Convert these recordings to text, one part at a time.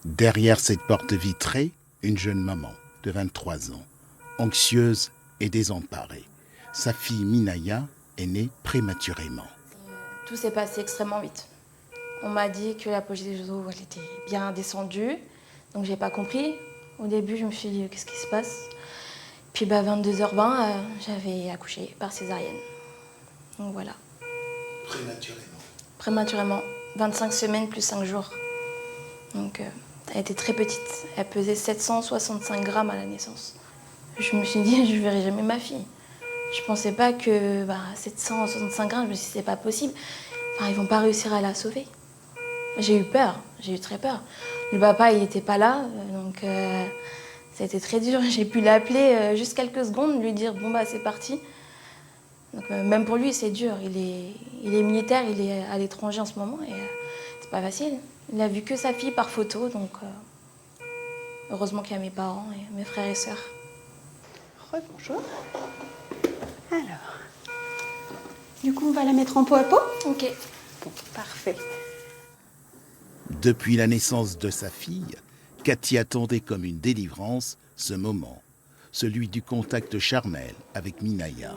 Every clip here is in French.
Derrière cette porte vitrée, une jeune maman de 23 ans, anxieuse et désemparée. Sa fille Minaya est née prématurément. Tout s'est passé extrêmement vite. On m'a dit que la poche des os elle était bien descendue, donc j'ai pas compris. Au début, je me suis dit qu'est-ce qui se passe. Puis 22h20, j'avais accouché par césarienne. Donc voilà. Prématurément. Prématurément, 25 semaines plus 5 jours. Donc elle était très petite. Elle pesait 765 grammes à la naissance. Je me suis dit je verrai jamais ma fille. Je pensais pas que 765 grammes, je me suis dit c'est pas possible. Enfin, ils vont pas réussir à la sauver. J'ai eu peur, j'ai eu très peur. Le papa, il n'était pas là, donc ça a été très dur. J'ai pu l'appeler juste quelques secondes, lui dire bon bah c'est parti. Donc même pour lui, c'est dur. Il est militaire, il est à l'étranger en ce moment et c'est pas facile. Il a vu que sa fille par photo, donc heureusement qu'il y a mes parents et mes frères et sœurs. Rebonjour. Alors, du coup, on va la mettre en pot à pot. Ok. Bon, parfait. Depuis la naissance de sa fille, Cathy attendait comme une délivrance ce moment, celui du contact charnel avec Minaya.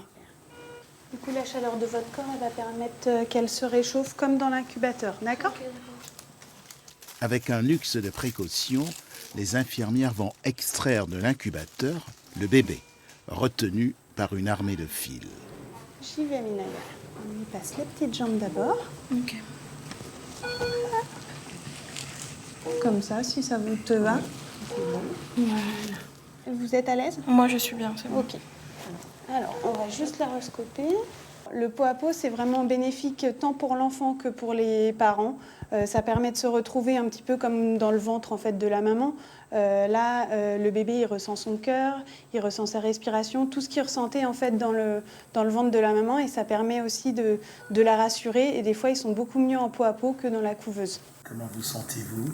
Du coup, la chaleur de votre corps, elle va permettre qu'elle se réchauffe comme dans l'incubateur, d'accord? Avec un luxe de précaution, les infirmières vont extraire de l'incubateur le bébé, retenu par une armée de fils. J'y vais, Minaya. On lui passe les petites jambes d'abord. Ok. Comme ça, si ça vous te va. Voilà. Vous êtes à l'aise? Moi, je suis bien, c'est bon. Ok. Alors, on va juste la rescoper. Le pot à pot, c'est vraiment bénéfique tant pour l'enfant que pour les parents. Ça permet de se retrouver un petit peu comme dans le ventre en fait de la maman. Le bébé, il ressent son cœur, il ressent sa respiration, tout ce qu'il ressentait en fait dans le ventre de la maman, et ça permet aussi de la rassurer. Et des fois, ils sont beaucoup mieux en pot à pot que dans la couveuse. Comment vous sentez-vous?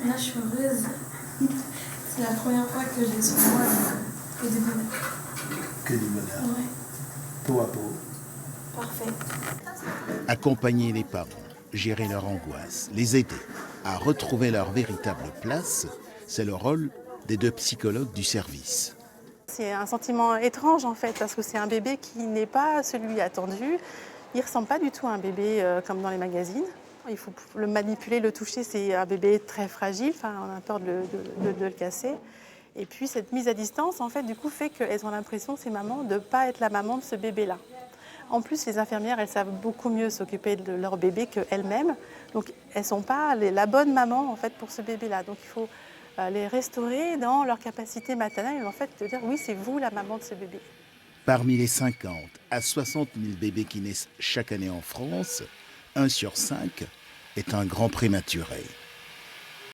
Là, je suis heureuse. C'est la première fois que j'ai sur moi que du bonheur. Que du bonheur. Ouais, Peau à peau. parfait. Accompagner les parents, gérer leur angoisse, les aider à retrouver leur véritable place, c'est le rôle des deux psychologues du service. C'est un sentiment étrange en fait, parce que c'est un bébé qui n'est pas celui attendu. Il ne ressemble pas du tout à un bébé comme dans les magazines. Il faut le manipuler, le toucher, c'est un bébé très fragile, on a peur de le casser. Et puis cette mise à distance en fait, du coup, fait qu'elles ont l'impression, ces mamans, de ne pas être la maman de ce bébé-là. En plus, les infirmières, elles savent beaucoup mieux s'occuper de leur bébé qu'elles-mêmes. Donc, elles ne sont pas la bonne maman en fait, pour ce bébé-là. Donc, il faut les restaurer dans leur capacité maternelle et en fait, de dire oui, c'est vous la maman de ce bébé. Parmi les 50 à 60 000 bébés qui naissent chaque année en France, 1 sur 5 est un grand prématuré.